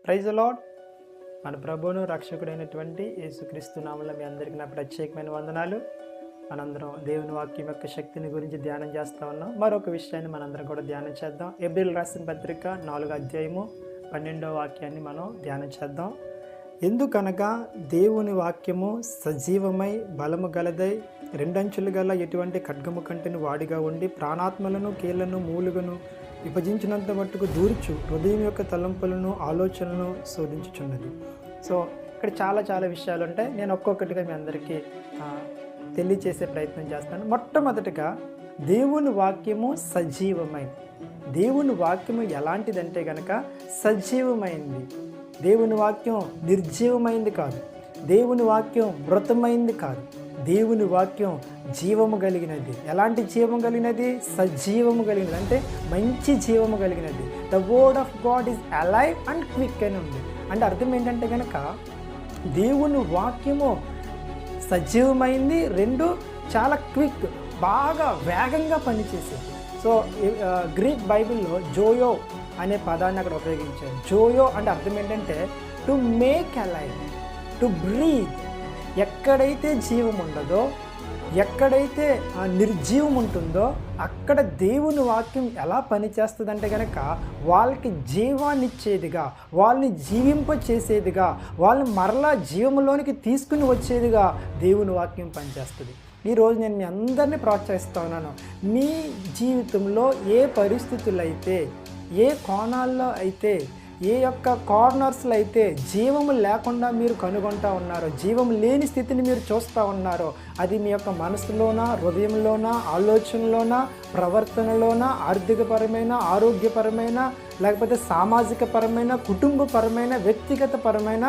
Praise the lord. మన ప్రభువును రక్షకుడైనటువంటి యేసుక్రీస్తు నామములో మీ అందరికీ నా ప్రత్యేకమైన వందనాలు. మనందరం దేవుని వాక్యం యొక్క శక్తిని గురించి ధ్యానం చేస్తూ ఉన్నాం. మరొక విషయాన్ని మనందరం కూడా ధ్యానం చేద్దాం. ఎబ్రిల్ రాసిన పత్రిక 4వ అధ్యాయము 12వ వాక్యాన్ని మనం ధ్యానం చేద్దాం. ఎందుకనగా దేవుని వాక్యము సజీవమై బలము గలదై రెండంచులు గల ఎటువంటి ఖడ్గము కంటిని వాడిగా ఉండి ప్రాణాత్మలను కీళ్లను మూలుగను విభజించినంత మట్టుకు దూర్చు హృదయం యొక్క తలంపులను ఆలోచనలను శోధించుచున్నది. సో ఇక్కడ చాలా విషయాలు ఉంటాయి. నేను ఒక్కొక్కటిగా మీ అందరికీ తెలియచేసే ప్రయత్నం చేస్తాను. మొట్టమొదటిగా దేవుని వాక్యము సజీవమైంది. దేవుని వాక్యము ఎలాంటిదంటే కనుక సజీవమైంది. దేవుని వాక్యం నిర్జీవమైంది కాదు. దేవుని వాక్యం మృతమైంది కాదు. దేవుని వాక్యం జీవము కలిగినది. ఎలాంటి జీవము కలిగినది? సజీవము కలిగినది, అంటే మంచి జీవము కలిగినది. The word of God is alive and quick అని ఉంది. అంటే అర్థం ఏంటంటే కనుక దేవుని వాక్యము సజీవమైంది, రెండు చాలా క్విక్, బాగా వేగంగా పనిచేసేది. సో గ్రీక్ బైబిల్లో జోయో అనే పదాన్ని అక్కడ ఉపయోగించారు. జోయో అంటే అర్థం ఏంటంటే to make alive, to breathe. ఎక్కడైతే జీవం ఉండదో, ఎక్కడైతే నిర్జీవం ఉంటుందో అక్కడ దేవుని వాక్యం ఎలా పనిచేస్తుందంటే కనుక వాళ్ళకి జీవాన్ని ఇచ్చేదిగా, వాళ్ళని జీవింపచేసేదిగా, వాళ్ళని మరలా జీవంలోనికి తీసుకుని వచ్చేదిగా దేవుని వాక్యం పనిచేస్తుంది. ఈరోజు నేను మీ అందరినీ ప్రోత్సహిస్తూ ఉన్నాను. మీ జీవితంలో ఏ పరిస్థితులు అయితే, ఏ కోణాల్లో అయితే, ఏ యొక్క కార్నర్స్లో అయితే జీవము లేకుండా మీరు కనుగొంటూ ఉన్నారో, జీవం లేని స్థితిని మీరు చూస్తూ ఉన్నారో, అది మీ యొక్క మనసులోనా, హృదయంలోనా, ఆలోచనలోనా, ప్రవర్తనలోనా, ఆర్థికపరమైన, ఆరోగ్యపరమైన, లేకపోతే సామాజిక పరమైన, కుటుంబపరమైన, వ్యక్తిగత పరమైన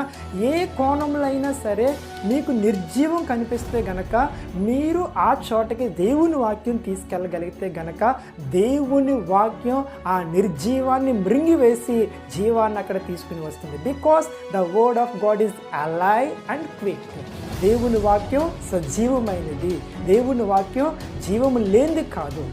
ఏ కోణంలో అయినా సరే మీకు నిర్జీవం కనిపిస్తే గనక మీరు ఆ చోటకి దేవుని వాక్యం తీసుకెళ్ళగలిగితే గనక దేవుని వాక్యం ఆ నిర్జీవాన్ని మృంగివేసి జీవాన్ని అక్కడ తీసుకుని వస్తుంది. Because the word of God is alive and quick. దేవుని వాక్యం సజీవమైనది. దేవుని వాక్యం జీవము లేనిది కాదు.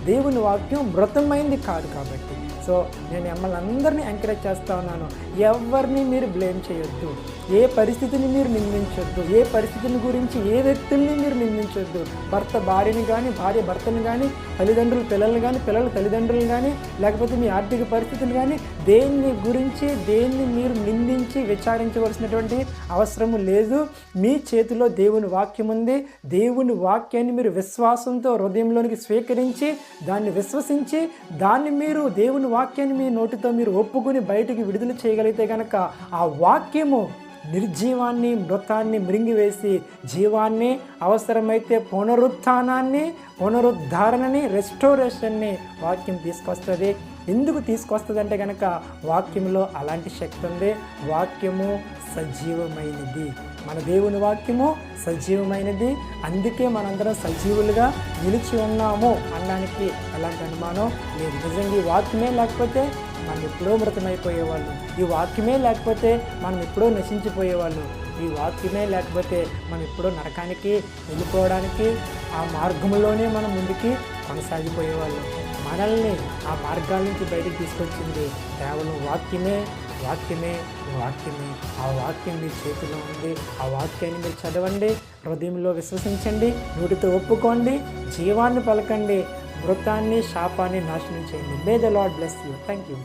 దేవుని వాక్యం మృతమైంది కాదు. కాబట్టి సో నేను మిమ్మల్ని అందరినీ ఎంకరేజ్ చేస్తూ ఉన్నాను. ఎవరిని మీరు బ్లేమ్ చేయొద్దు. ఏ పరిస్థితిని మీరు నిందించొద్దు. ఏ పరిస్థితిని గురించి ఏ వ్యక్తుల్ని మీరు నిందించొద్దు. భర్త భార్యని కానీ, భార్య భర్తని కానీ, తల్లిదండ్రులు పిల్లల్ని కానీ, పిల్లలు తల్లిదండ్రులు కానీ, లేకపోతే మీ ఆర్థిక పరిస్థితులు కానీ, దేన్ని గురించి దేన్ని మీరు నిందించి విచారించవలసినటువంటి అవసరము లేదు. మీ చేతిలో దేవుని వాక్యం ఉంది. దేవుని వాక్యాన్ని మీరు విశ్వాసంతో హృదయంలోనికి స్వీకరించి దాన్ని విశ్వసించి దాన్ని మీరు దేవుని వాక్యాన్ని మీ నోటితో మీరు ఒప్పుకుని బయటికి విడుదల చేయగలిగితే కనుక ఆ వాక్యము నిర్జీవాన్ని, మృతాన్ని మృంగివేసి జీవాన్ని, అవసరమైతే పునరుత్థానాన్ని, పునరుద్ధరణని, రెస్టోరేషన్ని వాక్యం తీసుకొస్తుంది. ఎందుకు తీసుకొస్తుంది అంటే కనుక వాక్యంలో అలాంటి శక్తి ఉంది. వాక్యము సజీవమైనది. మన దేవుని వాక్యము సజీవమైనది. అందుకే మనందరం సజీవులుగా నిలిచి ఉన్నాము అనడానికి ఎలాంటి అనుమానం లేదు. నిజంగా ఈ వాక్యమే లేకపోతే మనం ఎప్పుడో మృతమైపోయేవాళ్ళు. ఈ వాక్యమే లేకపోతే మనం ఎప్పుడో నశించిపోయేవాళ్ళు. ఈ వాక్యమే లేకపోతే మనం ఎప్పుడో నరకానికి వెళ్ళిపోవడానికి ఆ మార్గంలోనే మనం ముందుకి కొనసాగిపోయేవాళ్ళు. మనల్ని ఆ మార్గాల నుంచి బయటికి తీసుకొచ్చింది కేవలం వాక్యమే. వాక్యమే వాక్యమే. ఆ వాక్యం మీ చేతిలో ఉంది. ఆ వాక్యాన్ని మీరు చదవండి, హృదయంలో విశ్వసించండి, నోటితో ఒప్పుకోండి, జీవాన్ని పలకండి, మృతాన్ని, శాపాన్ని నాశనం చేయండి. May the lord bless you. Thank you.